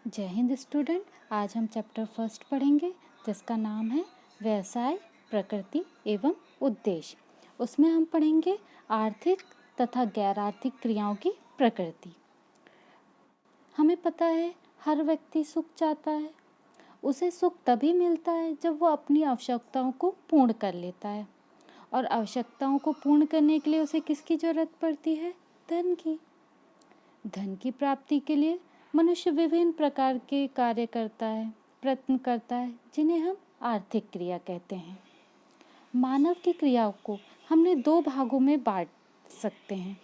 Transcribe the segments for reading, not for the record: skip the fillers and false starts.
जय हिंद स्टूडेंट। आज हम चैप्टर फर्स्ट पढ़ेंगे जिसका नाम है व्यवसाय, प्रकृति एवं उद्देश्य। उसमें हम पढ़ेंगे आर्थिक तथा गैर आर्थिक क्रियाओं की प्रकृति। हमें पता है हर व्यक्ति सुख चाहता है। उसे सुख तभी मिलता है जब वो अपनी आवश्यकताओं को पूर्ण कर लेता है, और आवश्यकताओं को पूर्ण करने के लिए उसे किसकी ज़रूरत पड़ती है? धन की। धन की प्राप्ति के लिए मनुष्य विभिन्न प्रकार के कार्य करता है, प्रयत्न करता है, जिन्हें हम आर्थिक क्रिया कहते हैं। मानव की क्रियाओं को हमने दो भागों में बांट सकते हैं,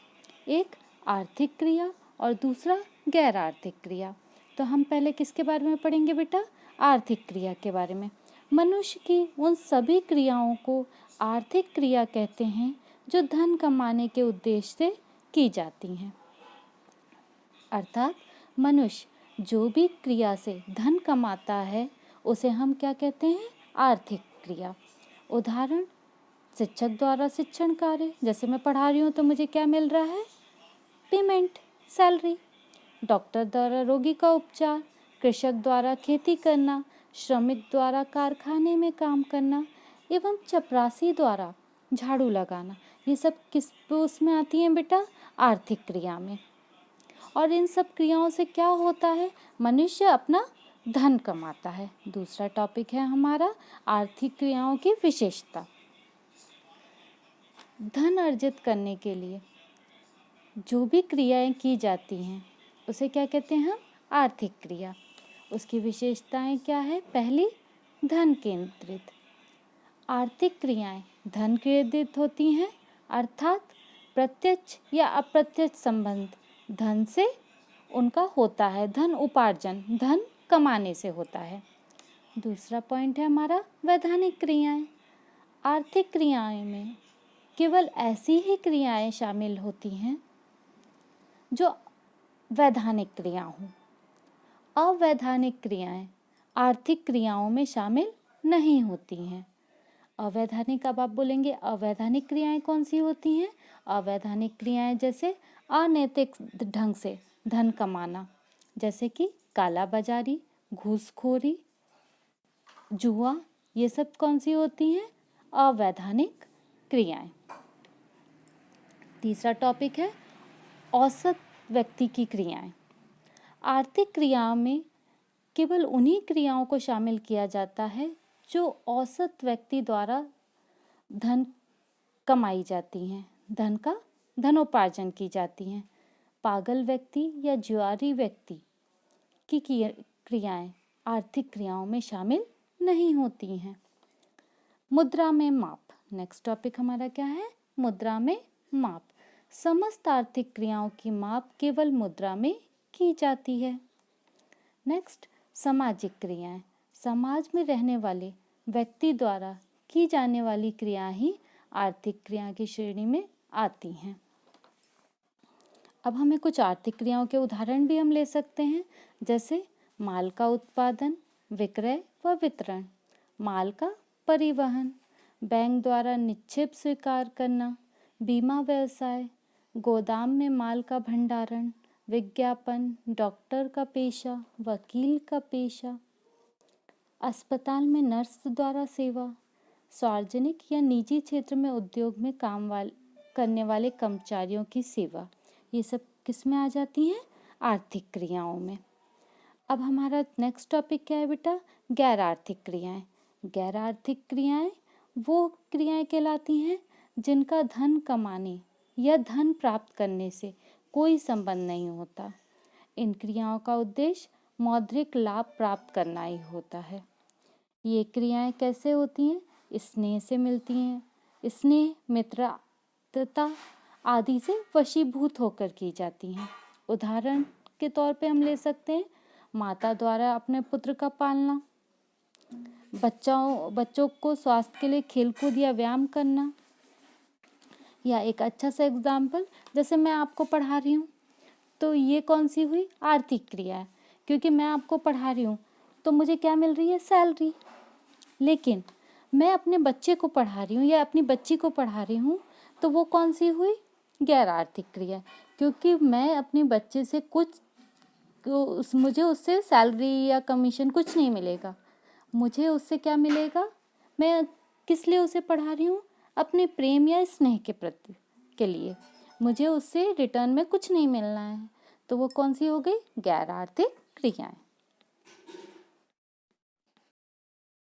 एक आर्थिक क्रिया और दूसरा गैर आर्थिक क्रिया। तो हम पहले किसके बारे में पढ़ेंगे बेटा? आर्थिक क्रिया के बारे में। मनुष्य की उन सभी क्रियाओं को आर्थिक क्रिया कहते हैं जो धन कमाने के उद्देश्य से की जाती हैं। अर्थात मनुष्य जो भी क्रिया से धन कमाता है उसे हम क्या कहते हैं? आर्थिक क्रिया। उदाहरण, शिक्षक द्वारा शिक्षण कार्य, जैसे मैं पढ़ा रही हूँ तो मुझे क्या मिल रहा है? Payment, salary. डॉक्टर द्वारा रोगी का उपचार, कृषक द्वारा खेती करना, श्रमिक द्वारा कारखाने में काम करना एवं चपरासी द्वारा झाड़ू लगाना, ये सब किस उसमें आती हैं बेटा? आर्थिक क्रिया में। और इन सब क्रियाओं से क्या होता है? मनुष्य अपना धन कमाता है। दूसरा टॉपिक है हमारा आर्थिक क्रियाओं की विशेषता। धन अर्जित करने के लिए जो भी क्रियाएं की जाती हैं उसे क्या कहते हैं हम? आर्थिक क्रिया। उसकी विशेषताएं क्या है? पहली, धन केंद्रित। आर्थिक क्रियाएं धन केंद्रित होती हैं, अर्थात प्रत्यक्ष या अप्रत्यक्ष संबंध धन से उनका होता है। धन उपार्जन धन कमाने से होता है। दूसरा पॉइंट है हमारा वैधानिक क्रियाएं। आर्थिक क्रियाएं में केवल ऐसी ही क्रियाएं शामिल होती हैं जो वैधानिक क्रिया हों। अवैधानिक क्रियाएं आर्थिक क्रियाओं में शामिल नहीं होती हैं। अवैधानिक, अब आप बोलेंगे अवैधानिक क्रियाएं कौन सी होती हैं? अवैधानिक क्रियाएं जैसे अनैतिक ढंग से धन कमाना, जैसे कि काला बाजारी, घूसखोरी, जुआ, ये सब कौन सी होती हैं? अवैधानिक क्रियाएं। तीसरा टॉपिक है औसत व्यक्ति की क्रियाएं। आर्थिक क्रियाओं में केवल उन्हीं क्रियाओं को शामिल किया जाता है जो औसत व्यक्ति द्वारा धन कमाई जाती हैं, धन का धनोपार्जन की जाती हैं। पागल व्यक्ति या जुआरी व्यक्ति की क्रियाएं आर्थिक क्रियाओं में शामिल नहीं होती हैं। मुद्रा में माप। नेक्स्ट टॉपिक हमारा क्या है? मुद्रा में माप। समस्त आर्थिक क्रियाओं की माप केवल मुद्रा में की जाती है। नेक्स्ट, सामाजिक क्रियाएं। समाज में रहने वाले व्यक्ति द्वारा की जाने वाली क्रिया ही आर्थिक क्रिया की श्रेणी में आती हैं। अब हमें कुछ आर्थिक क्रियाओं के उदाहरण भी हम ले सकते हैं, जैसे माल का उत्पादन, विक्रय व वितरण, माल का परिवहन, बैंक द्वारा निक्षेप स्वीकार करना, बीमा व्यवसाय, गोदाम में माल का भंडारण, विज्ञापन, डॉक्टर का पेशा, वकील का पेशा, अस्पताल में नर्स द्वारा सेवा, सार्वजनिक या निजी क्षेत्र में उद्योग में काम करने वाले कर्मचारियों की सेवा, ये सब किस में आ जाती हैं? आर्थिक क्रियाओं में। अब हमारा नेक्स्ट टॉपिक क्या है बेटा? गैर आर्थिक क्रियाएं। गैर आर्थिक क्रियाएं वो क्रियाएं कहलाती हैं जिनका धन कमाने या धन प्राप्त करने से कोई संबंध नहीं होता। इन क्रियाओं का उद्देश्य मौद्रिक लाभ प्राप्त करना ही होता है। ये क्रियाएं कैसे होती हैं? स्नेह से मिलती हैं। स्नेह, मित्रता आदि से वशीभूत होकर की जाती हैं। उदाहरण के तौर पे हम ले सकते हैं माता द्वारा अपने पुत्र का पालना, बच्चों को स्वास्थ्य के लिए खेलकूद या व्यायाम करना, या एक अच्छा सा एग्जाम्पल, जैसे मैं आपको पढ़ा रही हूँ तो ये कौन सी हुई? आर्थिक क्रिया है, क्योंकि मैं आपको पढ़ा रही हूँ तो मुझे क्या मिल रही है? सैलरी। लेकिन मैं अपने बच्चे को पढ़ा रही हूँ या अपनी बच्ची को पढ़ा रही हूँ तो वो कौन सी हुई? गैर आर्थिक क्रिया, क्योंकि मैं अपने बच्चे से कुछ मुझे उससे सैलरी या कमीशन कुछ नहीं मिलेगा। मुझे उससे क्या मिलेगा? मैं किस लिए उसे पढ़ा रही हूँ? अपने प्रेम या स्नेह के लिए। मुझे उससे रिटर्न में कुछ नहीं मिलना है। तो वो कौन सी हो गई? गैर आर्थिक क्रियाएं।